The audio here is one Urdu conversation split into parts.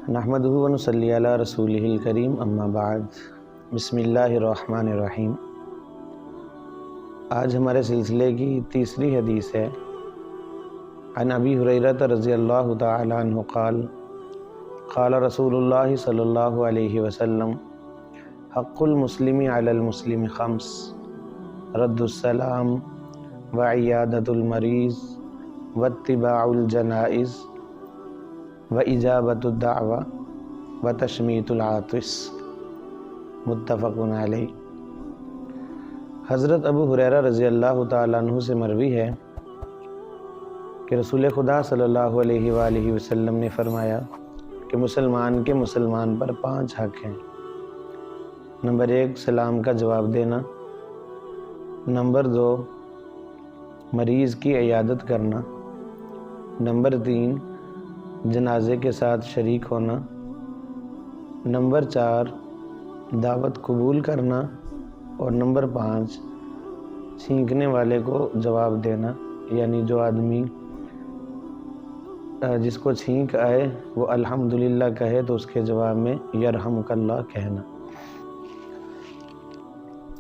نحمدہ و نصلی علی رسولہ الکریم اما بعد بسم اللہ الرحمن الرحیم۔ آج ہمارے سلسلے کی تیسری حدیث ہے۔ عن ابی ہریرہ رضی اللہ تعالی عنہ قال قال رسول اللہ صلی اللہ علیہ وسلم حق المسلم علی المسلم خمس رد السلام وعیادۃ المریض واتباع الجنائز وإجابة الدعوة وتشمیت العاطس، متفق علیہ۔ حضرت ابو ہریرہ رضی اللہ تعالیٰ عنہ سے مروی ہے کہ رسول خدا صلی اللہ علیہ وآلہ وسلم نے فرمایا کہ مسلمان کے مسلمان پر 5 حق ہیں۔ نمبر 1 سلام کا جواب دینا، نمبر 2 مریض کی عیادت کرنا، نمبر 3 جنازے کے ساتھ شریک ہونا، نمبر 4 دعوت قبول کرنا، اور نمبر 5 چھینکنے والے کو جواب دینا، یعنی جو آدمی جس کو چھینک آئے وہ الحمدللہ کہے تو اس کے جواب میں یرحمک اللہ کہنا۔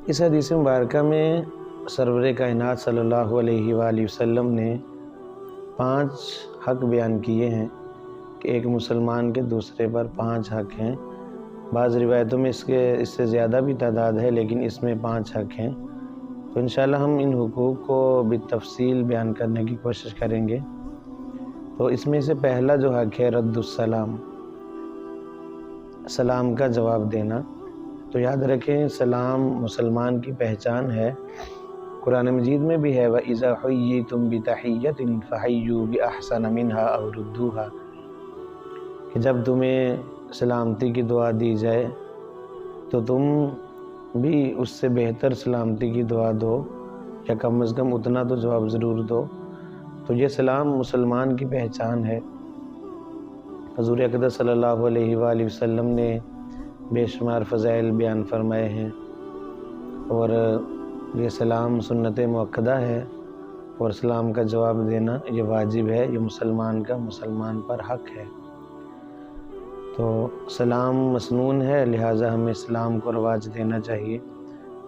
اس حدیث مبارکہ میں سرور کائنات صلی اللہ علیہ وآلہ وسلم نے 5 حق بیان کیے ہیں کہ ایک مسلمان کے دوسرے پر 5 حق ہیں۔ بعض روایتوں میں اس سے زیادہ بھی تعداد ہے، لیکن اس میں 5 حق ہیں۔ تو انشاءاللہ ہم ان حقوق کو بالتفصیل بیان کرنے کی کوشش کریں گے۔ تو اس میں سے پہلا جو حق ہے رد السلام، سلام کا جواب دینا۔ تو یاد رکھیں سلام مسلمان کی پہچان ہے۔ قرآن مجید میں بھی ہے وَإِذَا حُيِّيتُم بِتَحِيَّةٍ فَحَيُّوا بِأَحْسَنَ مِنْهَا أَوْ رُدُّوهَا، کہ جب تمہیں سلامتی کی دعا دی جائے تو تم بھی اس سے بہتر سلامتی کی دعا دو، یا کم از کم اتنا تو جواب ضرور دو۔ تو یہ سلام مسلمان کی پہچان ہے۔ حضور اقدس صلی اللہ علیہ وآلہ وسلم نے بے شمار فضائل بیان فرمائے ہیں، اور یہ سلام سنت مؤکدہ ہے، اور سلام کا جواب دینا یہ واجب ہے، یہ مسلمان کا مسلمان پر حق ہے۔ تو سلام مسنون ہے، لہٰذا ہمیں سلام کو رواج دینا چاہیے۔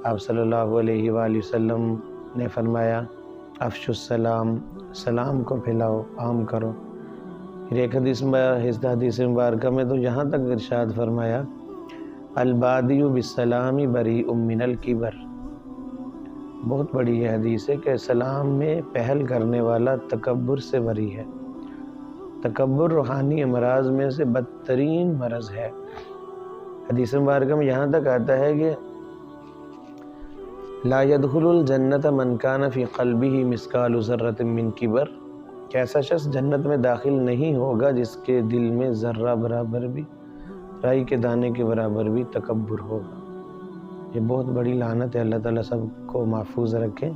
آپ صلی اللہ علیہ وآلہ وسلم نے فرمایا افشوا السلام، سلام کو پھیلاؤ، عام کرو۔ پھر ایک حدیث مبارکہ میں تو یہاں تک ارشاد فرمایا البادی بالسلام بریء من الکبر، بہت بڑی یہ حدیث ہے کہ سلام میں پہل کرنے والا تکبر سے بری ہے۔ تکبر روحانی امراض میں سے بدترین مرض ہے۔ حدیث مبارکہ میں یہاں تک آتا ہے کہ لا يدخل الجنت من کان فی قلبہ مثقال ذرۃ من کبر، کہ ایسا شخص جنت میں داخل نہیں ہوگا جس کے دل میں ذرہ برابر بھی، رائی کے دانے کے برابر بھی تکبر ہوگا۔ یہ بہت بڑی لعنت ہے، اللہ تعالیٰ سب کو محفوظ رکھیں۔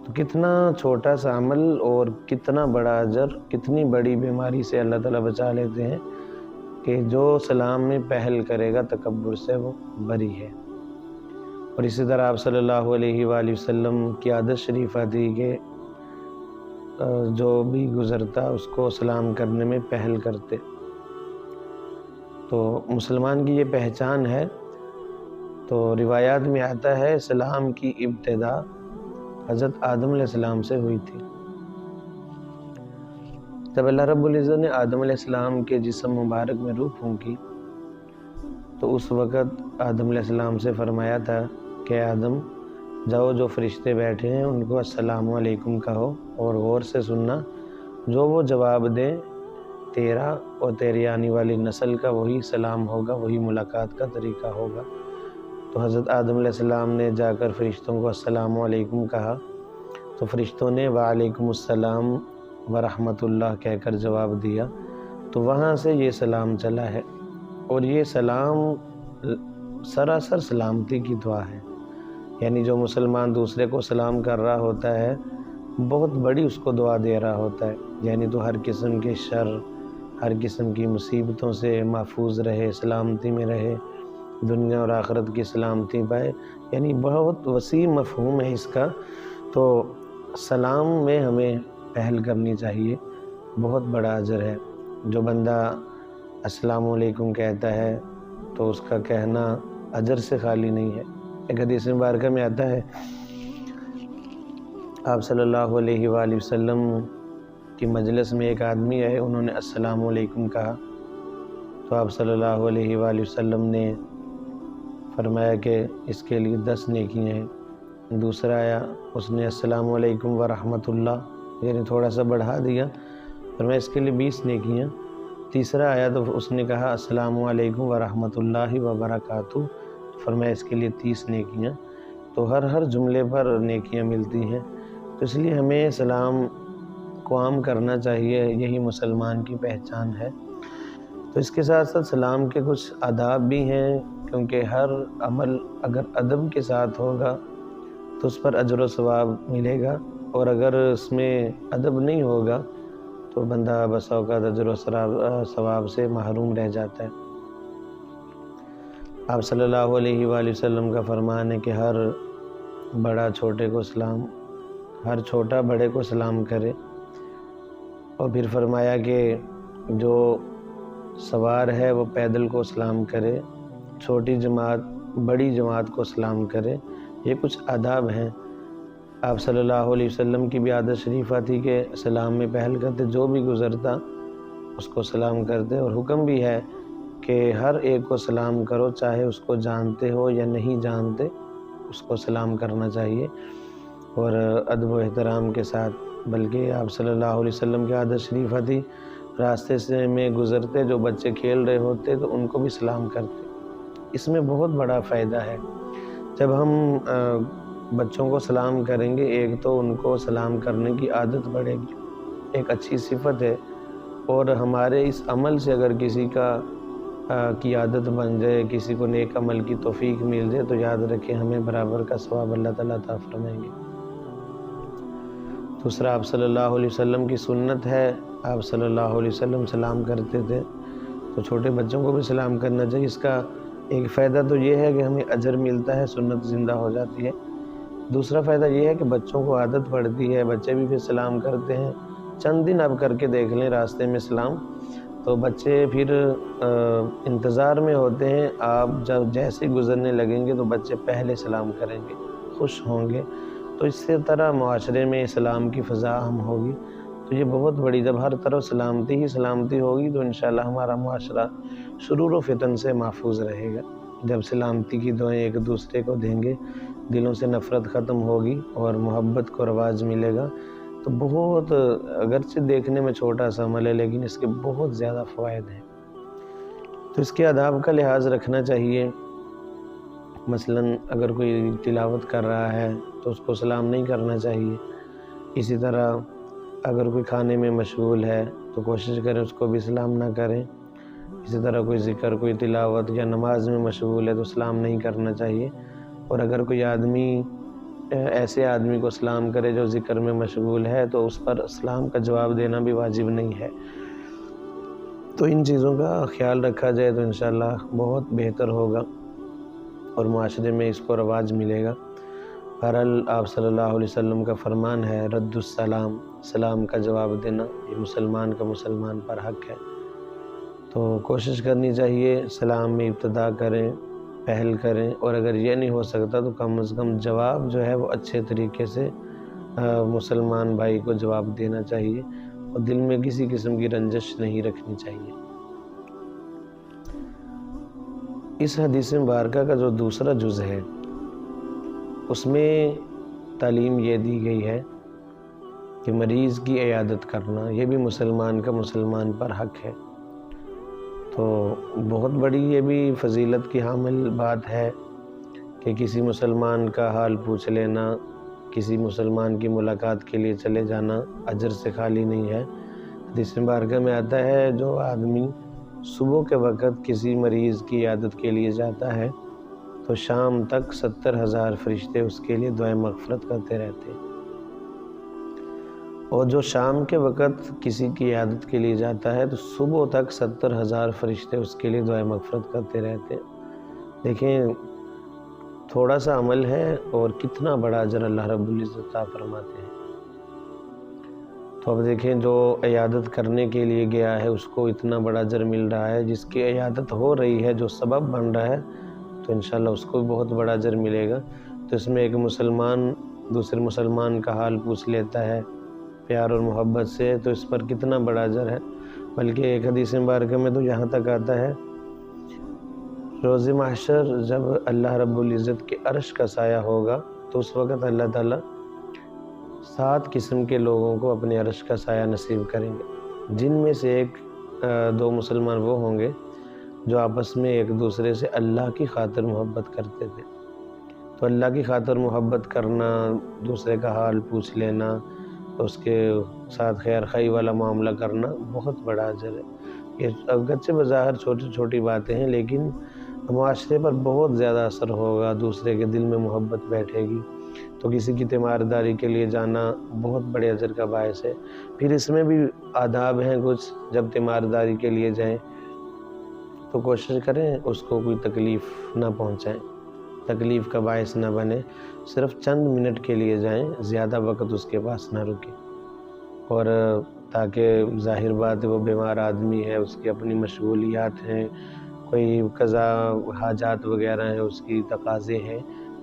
تو کتنا چھوٹا سا عمل اور کتنا بڑا اجر، کتنی بڑی بیماری سے اللہ تعالیٰ بچا لیتے ہیں کہ جو سلام میں پہل کرے گا تکبر سے وہ بری ہے۔ اور اسی طرح آپ صلی اللہ علیہ وآلہ وسلم کی عادت شریفہ تھی کہ جو بھی گزرتا اس کو سلام کرنے میں پہل کرتے۔ تو مسلمان کی یہ پہچان ہے۔ تو روایات میں آتا ہے سلام کی ابتدا حضرت آدم علیہ السلام سے ہوئی تھی۔ جب اللہ رب العزت نے آدم علیہ السلام کے جسم مبارک میں روح پھونکی تو اس وقت آدم علیہ السلام سے فرمایا تھا کہ آدم جاؤ، جو فرشتے بیٹھے ہیں ان کو السلام علیکم کہو، اور غور سے سننا، جو وہ جواب دیں تیرا اور تیری آنے والی نسل کا وہی سلام ہوگا، وہی ملاقات کا طریقہ ہوگا۔ تو حضرت آدم علیہ السلام نے جا کر فرشتوں کو السلام علیکم کہا تو فرشتوں نے وعلیکم السلام ورحمۃ اللہ کہہ کر جواب دیا۔ تو وہاں سے یہ سلام چلا ہے، اور یہ سلام سراسر سلامتی کی دعا ہے۔ یعنی جو مسلمان دوسرے کو سلام کر رہا ہوتا ہے بہت بڑی اس کو دعا دے رہا ہوتا ہے، یعنی تو ہر قسم کے شر، ہر قسم کی مصیبتوں سے محفوظ رہے، سلامتی میں رہے، دنیا اور آخرت کی سلامتی پائے، یعنی بہت وسیع مفہوم ہے اس کا۔ تو سلام میں ہمیں پہل کرنی چاہیے، بہت بڑا اجر ہے۔ جو بندہ السلام علیکم کہتا ہے تو اس کا کہنا اجر سے خالی نہیں ہے۔ ایک حدیث مبارکہ میں آتا ہے آپ صلی اللہ علیہ وآلہ وسلم کی مجلس میں ایک آدمی آئے، انہوں نے السلام علیکم کہا تو آپ صلی اللہ علیہ وآلہ وسلم نے فرمایا کہ اس کے لیے 10 نیکیاں ہیں۔ دوسرا آیا، اس نے السلام علیکم ورحمۃ اللہ یعنی تھوڑا سا بڑھا دیا، فرمایا اس کے لیے 20 نیکیاں۔ تیسرا آیا تو اس نے کہا السلام علیکم ورحمۃ اللہ وبرکاتہ، فرمایا اس کے لیے 30 نیکیاں۔ تو ہر جملے پر نیکیاں ملتی ہیں، تو اس لیے ہمیں سلام کو عام کرنا چاہیے، یہی مسلمان کی پہچان ہے۔ تو اس کے ساتھ ساتھ سلام کے کچھ آداب بھی ہیں، کیونکہ ہر عمل اگر ادب کے ساتھ ہوگا تو اس پر اجر و ثواب ملے گا، اور اگر اس میں ادب نہیں ہوگا تو بندہ بس اوقات اجر و ثواب سے محروم رہ جاتا ہے۔ آپ صلی اللہ علیہ وآلہ وسلم کا فرمان ہے کہ ہر بڑا چھوٹے کو سلام، ہر چھوٹا بڑے کو سلام کرے، اور پھر فرمایا کہ جو سوار ہے وہ پیدل کو سلام کرے، چھوٹی جماعت بڑی جماعت کو سلام کرے۔ یہ کچھ آداب ہیں۔ آپ صلی اللہ علیہ وسلم کی بھی عادت شریفہ تھی کہ سلام میں پہل کرتے، جو بھی گزرتا اس کو سلام کرتے، اور حکم بھی ہے کہ ہر ایک کو سلام کرو، چاہے اس کو جانتے ہو یا نہیں جانتے، اس کو سلام کرنا چاہیے اور ادب و احترام کے ساتھ۔ بلکہ آپ صلی اللہ علیہ وسلم کی عادت شریفہ تھی، راستے سے میں گزرتے جو بچے کھیل رہے ہوتے تو ان کو بھی سلام کرتے۔ اس میں بہت بڑا فائدہ ہے۔ جب ہم بچوں کو سلام کریں گے، ایک تو ان کو سلام کرنے کی عادت بڑھے گی، ایک اچھی صفت ہے، اور ہمارے اس عمل سے اگر کسی کی عادت بن جائے، کسی کو نیک عمل کی توفیق مل جائے، تو یاد رکھیں ہمیں برابر کا ثواب اللہ تعالیٰ عطا فرمائیں گے۔ دوسرا، آپ صلی اللہ علیہ وسلم کی سنت ہے، آپ صلی اللہ علیہ وسلم سلام کرتے تھے، تو چھوٹے بچوں کو بھی سلام کرنا چاہیے۔ اس کا ایک فائدہ تو یہ ہے کہ ہمیں اجر ملتا ہے، سنت زندہ ہو جاتی ہے۔ دوسرا فائدہ یہ ہے کہ بچوں کو عادت پڑتی ہے، بچے بھی پھر سلام کرتے ہیں۔ چند دن آپ کر کے دیکھ لیں راستے میں سلام، تو بچے پھر انتظار میں ہوتے ہیں، آپ جب جیسے گزرنے لگیں گے تو بچے پہلے سلام کریں گے، خوش ہوں گے۔ تو اس سے طرح معاشرے میں سلام کی فضا عام ہوگی، تو یہ بہت بڑی، جب ہر طرف سلامتی ہی سلامتی ہوگی تو انشاءاللہ ہمارا معاشرہ شرور و فتن سے محفوظ رہے گا۔ جب سلامتی کی دعائیں ایک دوسرے کو دیں گے، دلوں سے نفرت ختم ہوگی اور محبت کو رواج ملے گا، تو بہت، اگرچہ دیکھنے میں چھوٹا سا عمل ہے لیکن اس کے بہت زیادہ فوائد ہیں۔ تو اس کے آداب کا لحاظ رکھنا چاہیے۔ مثلاً اگر کوئی تلاوت کر رہا ہے تو اس کو سلام نہیں کرنا چاہیے۔ اسی طرح اگر کوئی کھانے میں مشغول ہے تو کوشش کریں اس کو بھی سلام نہ کریں۔ اسی طرح کوئی ذکر، کوئی تلاوت یا نماز میں مشغول ہے تو سلام نہیں کرنا چاہیے۔ اور اگر کوئی آدمی ایسے آدمی کو سلام کرے جو ذکر میں مشغول ہے تو اس پر سلام کا جواب دینا بھی واجب نہیں ہے۔ تو ان چیزوں کا خیال رکھا جائے تو انشاءاللہ بہت بہتر ہوگا اور معاشرے میں اس کو رواج ملے گا۔ بہرحال آپ صلی اللہ علیہ وسلم کا فرمان ہے رد السلام، سلام کا جواب دینا، یہ مسلمان کا مسلمان پر حق ہے۔ تو کوشش کرنی چاہیے سلام میں ابتدا کریں، پہل کریں، اور اگر یہ نہیں ہو سکتا تو کم از کم جواب جو ہے وہ اچھے طریقے سے مسلمان بھائی کو جواب دینا چاہیے، اور دل میں کسی قسم کی رنجش نہیں رکھنی چاہیے۔ اس حدیث مبارکہ کا جو دوسرا جز ہے اس میں تعلیم یہ دی گئی ہے کہ مریض کی عیادت کرنا یہ بھی مسلمان کا مسلمان پر حق ہے۔ تو بہت بڑی یہ بھی فضیلت کی حامل بات ہے کہ کسی مسلمان کا حال پوچھ لینا، کسی مسلمان کی ملاقات کے لیے چلے جانا اجر سے خالی نہیں ہے۔ حدیث مبارکہ میں آتا ہے جو آدمی صبح کے وقت کسی مریض کی عیادت کے لیے جاتا ہے تو شام تک 70,000 فرشتے اس کے لیے دعائیں مغفرت کرتے رہتے ہیں، اور جو شام کے وقت کسی کی عیادت کے لیے جاتا ہے تو صبح تک 70,000 فرشتے اس کے لیے دعائیں مغفرت کرتے رہتے ہیں۔ دیکھیں تھوڑا سا عمل ہے اور کتنا بڑا اجر اللہ رب العزت عطا فرماتے ہیں۔ تو اب دیکھیں جو عیادت کرنے کے لیے گیا ہے اس کو اتنا بڑا اجر مل رہا ہے، جس کی عیادت ہو رہی ہے جو سبب بن رہا ہے تو انشاءاللہ اس کو بھی بہت بڑا اجر ملے گا۔ تو اس میں ایک مسلمان دوسرے مسلمان کا حال پوچھ لیتا ہے پیار اور محبت سے، تو اس پر کتنا بڑا اجر ہے۔ بلکہ ایک حدیث مبارکہ میں تو یہاں تک آتا ہے، روز محشر جب اللہ رب العزت کے عرش کا سایہ ہوگا تو اس وقت اللہ تعالیٰ 7 قسم کے لوگوں کو اپنے عرش کا سایہ نصیب کریں گے، جن میں سے ایک 2 مسلمان وہ ہوں گے جو آپس میں ایک دوسرے سے اللہ کی خاطر محبت کرتے تھے۔ تو اللہ کی خاطر محبت کرنا، دوسرے کا حال پوچھ لینا، اس کے ساتھ خیر خواہی والا معاملہ کرنا بہت بڑا اجر ہے۔ یہ اگرچہ بظاہر چھوٹی چھوٹی باتیں ہیں لیکن معاشرے پر بہت زیادہ اثر ہوگا، دوسرے کے دل میں محبت بیٹھے گی۔ تو کسی کی تیمارداری کے لیے جانا بہت بڑے اجر کا باعث ہے۔ پھر اس میں بھی آداب ہیں کچھ، جب تیمارداری کے لیے جائیں تو کوشش کریں اس کو کوئی تکلیف نہ پہنچائیں، تکلیف کا باعث نہ بنے، صرف چند منٹ کے لیے جائیں، زیادہ وقت اس کے پاس نہ رکیں، اور تاکہ ظاہر بات ہے وہ بیمار آدمی ہے، اس کی اپنی مشغولیات ہیں، کوئی قضا حاجات وغیرہ ہیں، اس کی تقاضے ہیں،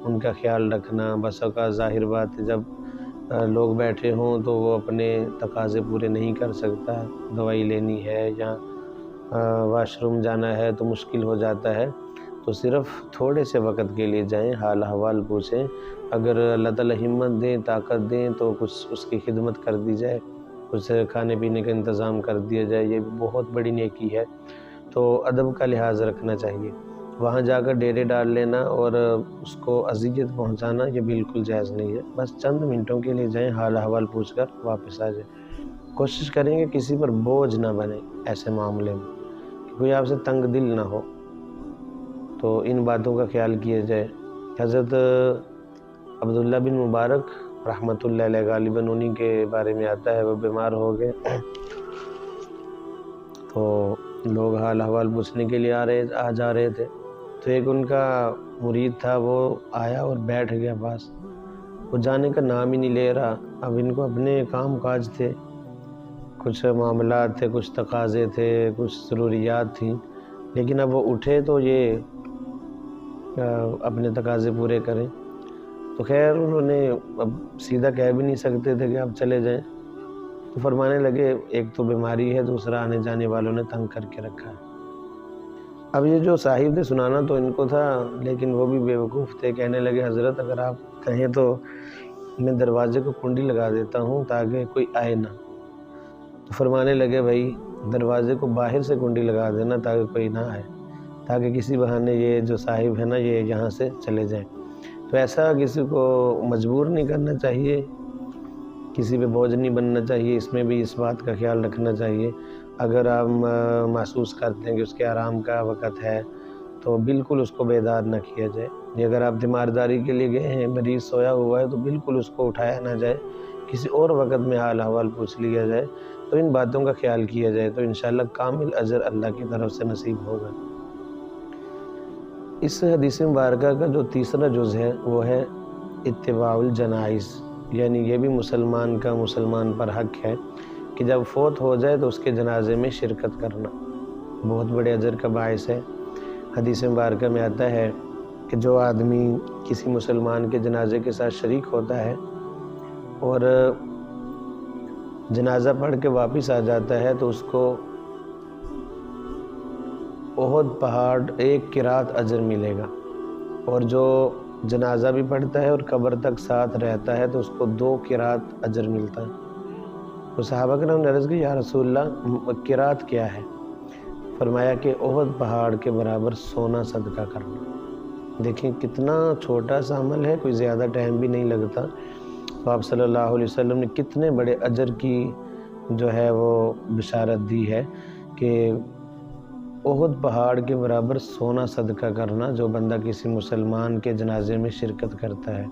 ان کا خیال رکھنا۔ بس اوقات ظاہر بات ہے جب لوگ بیٹھے ہوں تو وہ اپنے تقاضے پورے نہیں کر سکتا، دوائی لینی ہے یا واش روم جانا ہے تو مشکل ہو جاتا ہے، تو صرف تھوڑے سے وقت کے لیے جائیں، حال احوال پوچھیں، اگر اللہ تعالیٰ ہمت دیں، طاقت دیں تو کچھ اس کی خدمت کر دی جائے، کچھ کھانے پینے کا انتظام کر دیا جائے، یہ بہت بڑی نیکی ہے۔ تو ادب کا لحاظ رکھنا چاہیے، وہاں جا کر ڈیرے ڈال لینا اور اس کو اذیت پہنچانا یہ بالکل جائز نہیں ہے۔ بس چند منٹوں کے لیے جائیں، حال احوال پوچھ کر واپس آ جائیں۔ کوشش کریں کہ کسی پر بوجھ نہ بنے ایسے معاملے میں، کہ کوئی آپ سے تنگ دل نہ ہو، تو ان باتوں کا خیال کیا جائے۔ حضرت عبداللہ بن مبارک رحمۃ اللہ علیہ، غالباً انہی کے بارے میں آتا ہے، وہ بیمار ہو گئے تو لوگ حال احوال پوچھنے کے لیے آ جا رہے تھے، تو ایک ان کا مرید تھا، وہ آیا اور بیٹھ گیا پاس، وہ جانے کا نام ہی نہیں لے رہا۔ اب ان کو اپنے کام کاج تھے، کچھ معاملات تھے، کچھ تقاضے تھے، کچھ ضروریات تھیں، لیکن اب وہ اٹھے تو یہ اپنے تقاضے پورے کریں، تو خیر انہوں نے اب سیدھا کہہ بھی نہیں سکتے تھے کہ آپ چلے جائیں، تو فرمانے لگے ایک تو بیماری ہے، دوسرا آنے جانے والوں نے تنگ کر کے رکھا ہے۔ اب یہ جو صاحب تھے سنانا تو ان کو تھا، لیکن وہ بھی بیوقوف تھے، کہنے لگے حضرت اگر آپ کہیں تو میں دروازے کو کنڈی لگا دیتا ہوں تاکہ کوئی آئے نہ۔ تو فرمانے لگے بھائی دروازے کو باہر سے کنڈی لگا دینا تاکہ کوئی نہ آئے، تاکہ کسی بہانے یہ جو صاحب ہے نا یہ یہاں سے چلے جائیں۔ تو ایسا کسی کو مجبور نہیں کرنا چاہیے، کسی پہ بوجھ نہیں بننا چاہیے، اس میں بھی اس بات کا خیال رکھنا چاہیے۔ اگر آپ محسوس کرتے ہیں کہ اس کے آرام کا وقت ہے تو بالکل اس کو بیدار نہ کیا جائے۔ یہ اگر آپ تیمارداری کے لیے گئے ہیں، مریض سویا ہوا ہے، تو بالکل اس کو اٹھایا نہ جائے، کسی اور وقت میں حال احوال پوچھ لیا جائے، تو ان باتوں کا خیال کیا جائے تو انشاءاللہ کامل اجر اللہ کی طرف سے نصیب ہوگا۔ اس حدیث مبارکہ کا جو تیسرا جز ہے وہ ہے اتباع الجنائز، یعنی یہ بھی مسلمان کا مسلمان پر حق ہے کہ جب فوت ہو جائے تو اس کے جنازے میں شرکت کرنا بہت بڑے اجر کا باعث ہے۔ حدیث مبارکہ میں آتا ہے کہ جو آدمی کسی مسلمان کے جنازے کے ساتھ شریک ہوتا ہے اور جنازہ پڑھ کے واپس آ جاتا ہے تو اس کو احد پہاڑ 1 قرات اجر ملے گا، اور جو جنازہ بھی پڑھتا ہے اور قبر تک ساتھ رہتا ہے تو اس کو 2 قرات اجر ملتا ہے۔ تو صحابہ کرام نے عرض کی یا رسول اللہ قرات کیا ہے؟ فرمایا کہ احد پہاڑ کے برابر سونا صدقہ کرنا۔ دیکھیں کتنا چھوٹا سا عمل ہے، کوئی زیادہ ٹائم بھی نہیں لگتا، تو آپ صلی اللہ علیہ وسلم نے کتنے بڑے اجر کی جو ہے وہ بشارت دی ہے کہ احد پہاڑ کے برابر سونا صدقہ کرنا جو بندہ کسی مسلمان کے جنازے میں شرکت کرتا ہے۔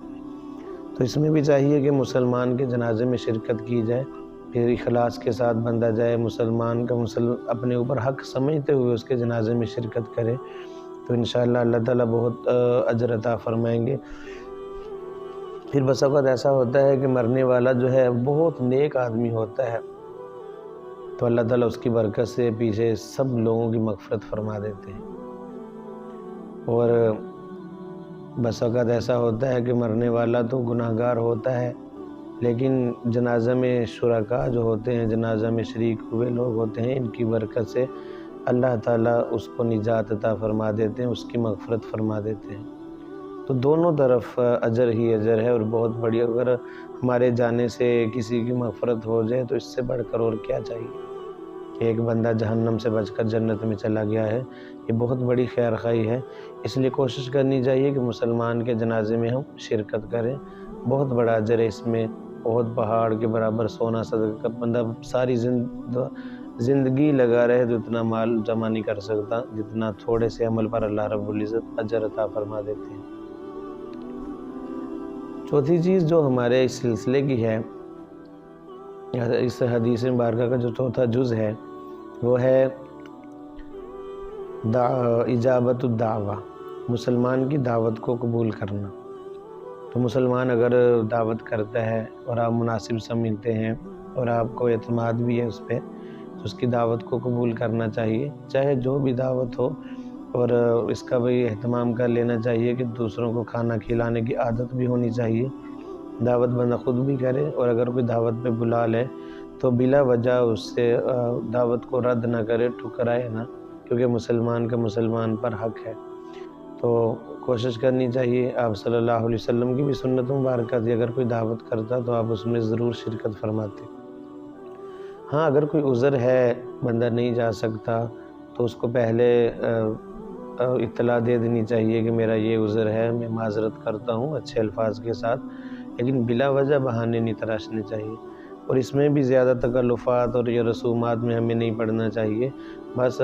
تو اس میں بھی چاہیے کہ مسلمان کے جنازے میں شرکت کی جائے، پھر اخلاص کے ساتھ بندہ جائے، مسلمان کا اپنے اوپر حق سمجھتے ہوئے اس کے جنازے میں شرکت کرے، تو انشاءاللہ اللہ تعالیٰ بہت اجر عطا فرمائیں گے۔ پھر بس اوقات ایسا ہوتا ہے کہ مرنے والا جو ہے بہت نیک آدمی ہوتا ہے، تو اللہ تعالیٰ اس کی برکت سے پیچھے سب لوگوں کی مغفرت فرما دیتے ہیں۔ اور بس اوقات ایسا ہوتا ہے کہ مرنے والا تو گناہ گار ہوتا ہے، لیکن جنازہ میں شرکاء جو ہوتے ہیں، جنازہ میں شریک ہوئے لوگ ہوتے ہیں، ان کی برکت سے اللہ تعالیٰ اس کو نجات عطا فرما دیتے ہیں، اس کی مغفرت فرما دیتے ہیں۔ تو دونوں طرف اجر ہی اجر ہے، اور بہت بڑی، اگر ہمارے جانے سے کسی کی مغفرت ہو جائے تو اس سے بڑھ کر اور کیا چاہیے کہ ایک بندہ جہنم سے بچ کر جنت میں چلا گیا ہے، یہ بہت بڑی خیر خواہی ہے۔ اس لیے کوشش کرنی چاہیے کہ مسلمان کے جنازے میں ہم شرکت کریں، بہت بڑا اجر ہے اس میں، بہت پہاڑ کے برابر سونا صدقہ، بندہ ساری زندگی لگا رہے تو اتنا مال جمع نہیں کر سکتا جتنا تھوڑے سے عمل پر اللہ رب العزت اجر عطا فرما دیتے ہیں۔ چوتھی چیز جو ہمارے اس سلسلے کی ہے، اس حدیث مبارکہ کا جو چوتھا جز ہے، وہ ہے اجابت الدعوہ، مسلمان کی دعوت کو قبول کرنا۔ تو مسلمان اگر دعوت کرتا ہے اور آپ مناسب سمجھتے ہیں اور آپ کو اعتماد بھی ہے اس پہ، تو اس کی دعوت کو قبول کرنا چاہیے، چاہے جو بھی دعوت ہو، اور اس کا بھی اہتمام کر لینا چاہیے کہ دوسروں کو کھانا کھلانے کی عادت بھی ہونی چاہیے، دعوت بندہ خود بھی کرے، اور اگر کوئی دعوت پہ بلا لے تو بلا وجہ اس سے دعوت کو رد نہ کرے، ٹھکرائے نہ، کیونکہ مسلمان کا مسلمان پر حق ہے۔ تو کوشش کرنی چاہیے۔ آپ صلی اللہ علیہ وسلم کی بھی سنت مبارکہ تھی، اگر کوئی دعوت کرتا تو آپ اس میں ضرور شرکت فرماتے۔ ہاں، اگر کوئی عذر ہے، بندہ نہیں جا سکتا، تو اس کو پہلے اطلاع دے دینی چاہیے کہ میرا یہ عذر ہے، میں معذرت کرتا ہوں، اچھے الفاظ کے ساتھ، لیکن بلا وجہ بہانے نہیں تراشنے چاہیے۔ اور اس میں بھی زیادہ تکلفات اور یہ رسومات میں ہمیں نہیں پڑنا چاہیے، بس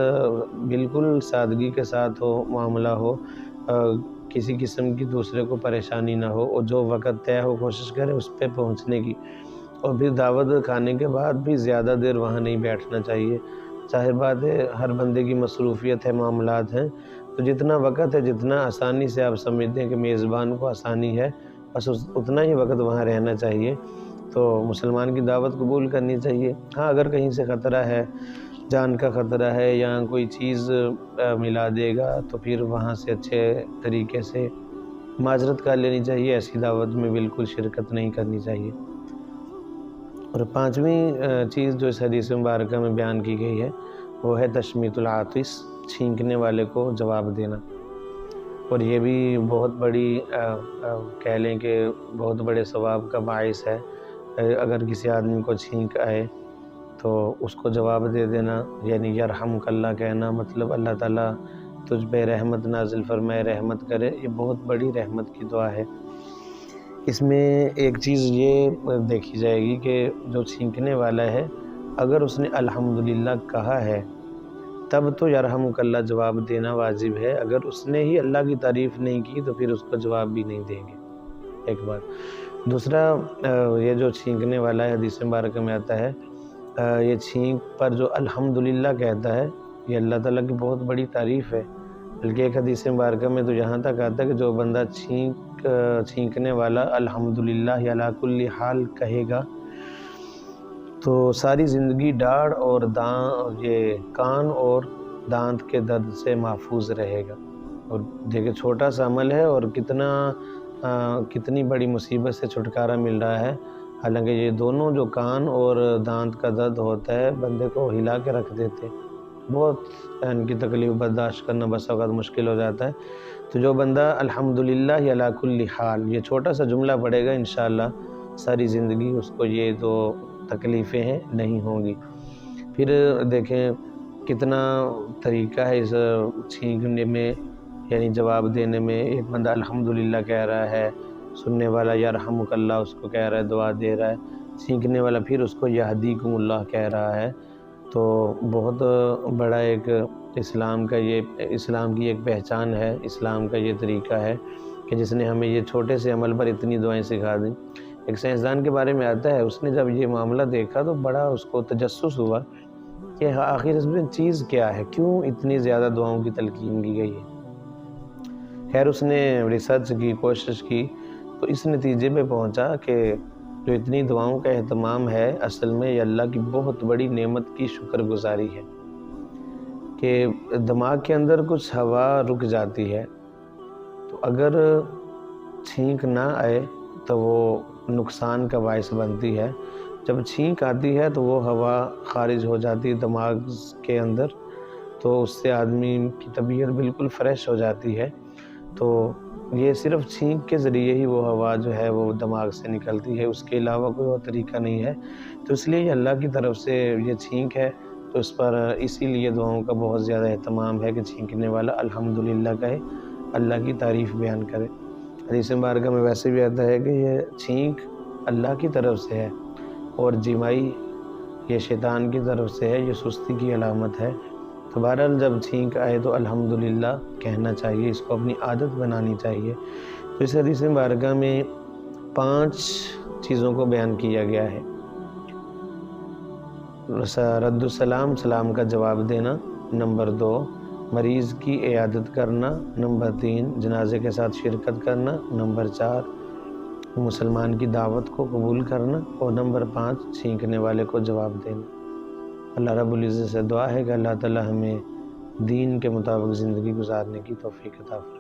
بالکل سادگی کے ساتھ ہو، معاملہ ہو، کسی قسم کی دوسرے کو پریشانی نہ ہو، اور جو وقت طے ہو کوشش کریں اس پہ پہنچنے کی۔ اور پھر دعوت کھانے کے بعد بھی زیادہ دیر وہاں نہیں بیٹھنا چاہیے۔ ظاہر بات ہے ہر بندے کی مصروفیت ہے، معاملات ہیں، تو جتنا وقت ہے، جتنا آسانی سے آپ سمجھتے ہیں کہ میزبان کو آسانی ہے، بس اتنا ہی وقت وہاں رہنا چاہیے، تو مسلمان کی دعوت قبول کرنی چاہیے۔ ہاں، اگر کہیں سے خطرہ ہے، جان کا خطرہ ہے یا کوئی چیز ملا دے گا، تو پھر وہاں سے اچھے طریقے سے معذرت کر لینی چاہیے، ایسی دعوت میں بالکل شرکت نہیں کرنی چاہیے۔ اور پانچویں چیز جو اس حدیث مبارکہ میں بیان کی گئی ہے، وہ ہے تشمیت العاطس، چھینکنے والے کو جواب دینا۔ اور یہ بھی بہت بڑی کہہ لیں کہ بہت بڑے ثواب کا باعث ہے۔ اگر کسی آدمی کو چھینک آئے تو اس کو جواب دے دینا، یعنی یرحمک اللہ کہنا، مطلب اللہ تعالیٰ تجھ پہ رحمت نازل فرمائے، رحمت کرے، یہ بہت بڑی رحمت کی دعا ہے۔ اس میں ایک چیز یہ دیکھی جائے گی کہ جو چھینکنے والا ہے، اگر اس نے الحمدللہ کہا ہے تب تو یرحمک اللہ جواب دینا واجب ہے، اگر اس نے ہی اللہ کی تعریف نہیں کی تو پھر اس کو جواب بھی نہیں دیں گے، ایک بات۔ دوسرا، یہ جو چھینکنے والا ہے، حدیث مبارکہ میں آتا ہے، یہ چھینک پر جو الحمدللہ کہتا ہے، یہ اللہ تعالیٰ کی بہت بڑی تعریف ہے۔ بلکہ ایک حدیث مبارکہ میں تو یہاں تک آتا ہے کہ جو بندہ چھینکنے والا الحمدللہ علی کل حال کہے گا تو ساری زندگی داڑھ اور یہ کان اور دانت کے درد سے محفوظ رہے گا۔ اور دیکھیں چھوٹا سا عمل ہے اور کتنی بڑی مصیبت سے چھٹکارا مل رہا ہے، حالانکہ یہ دونوں جو کان اور دانت کا درد ہوتا ہے بندے کو ہلا کے رکھ دیتے، بہت ان کی تکلیف برداشت کرنا بس اوقات مشکل ہو جاتا ہے۔ تو جو بندہ الحمدللہ علی کل حال یہ چھوٹا سا جملہ پڑھے گا، انشاءاللہ ساری زندگی اس کو یہ دو تکلیفیں ہیں نہیں ہوں گی۔ پھر دیکھیں کتنا طریقہ ہے اس چھینکنے میں، یعنی جواب دینے میں۔ ایک بندہ الحمدللہ کہہ رہا ہے، سننے والا یرحمک اللہ اس کو کہہ رہا ہے، دعا دے رہا ہے، چھینکنے والا پھر اس کو یہدیکم اللہ کہہ رہا ہے۔ تو بہت بڑا ایک اسلام کی ایک پہچان ہے، اسلام کا یہ طریقہ ہے کہ جس نے ہمیں یہ چھوٹے سے عمل پر اتنی دعائیں سکھا دیں۔ ایک سائنسدان کے بارے میں آتا ہے، اس نے جب یہ معاملہ دیکھا تو بڑا اس کو تجسس ہوا کہ آخر اس میں چیز کیا ہے، کیوں اتنی زیادہ دعاؤں کی تلقین کی گئی ہے۔ خیر اس نے ریسرچ کی، کوشش کی، تو اس نتیجے پہ پہنچا کہ جو اتنی دعاؤں کا اہتمام ہے اصل میں یہ اللہ کی بہت بڑی نعمت کی شکر گزاری ہے کہ دماغ کے اندر کچھ ہوا رک جاتی ہے، تو اگر چھینک نہ آئے تو وہ نقصان کا باعث بنتی ہے۔ جب چھینک آتی ہے تو وہ ہوا خارج ہو جاتی ہے دماغ کے اندر، تو اس سے آدمی کی طبیعت بالکل فریش ہو جاتی ہے۔ تو یہ صرف چھینک کے ذریعے ہی وہ ہوا جو ہے وہ دماغ سے نکلتی ہے، اس کے علاوہ کوئی اور طریقہ نہیں ہے۔ تو اس لیے یہ اللہ کی طرف سے یہ چھینک ہے، تو اس پر اسی لیے دعاؤں کا بہت زیادہ اہتمام ہے کہ چھینکنے والا الحمدللہ کہے، اللہ کی تعریف بیان کرے۔ حدیث مبارکہ میں ویسے بھی آتا ہے کہ یہ چھینک اللہ کی طرف سے ہے اور جمائی یہ شیطان کی طرف سے ہے، یہ سستی کی علامت ہے۔ تو بہرحال جب چھینک آئے تو الحمدللہ کہنا چاہیے، اس کو اپنی عادت بنانی چاہیے۔ تو اس حدیث مبارکہ میں 5 چیزوں کو بیان کیا گیا ہے۔ رد السلام، سلام کا جواب دینا، نمبر 2 مریض کی عیادت کرنا، نمبر 3 جنازے کے ساتھ شرکت کرنا، نمبر 4 مسلمان کی دعوت کو قبول کرنا، اور نمبر 5 چھینکنے والے کو جواب دینا۔ اللہ رب العزت سے دعا ہے کہ اللہ تعالی ہمیں دین کے مطابق زندگی گزارنے کی توفیق عطا فرمائے۔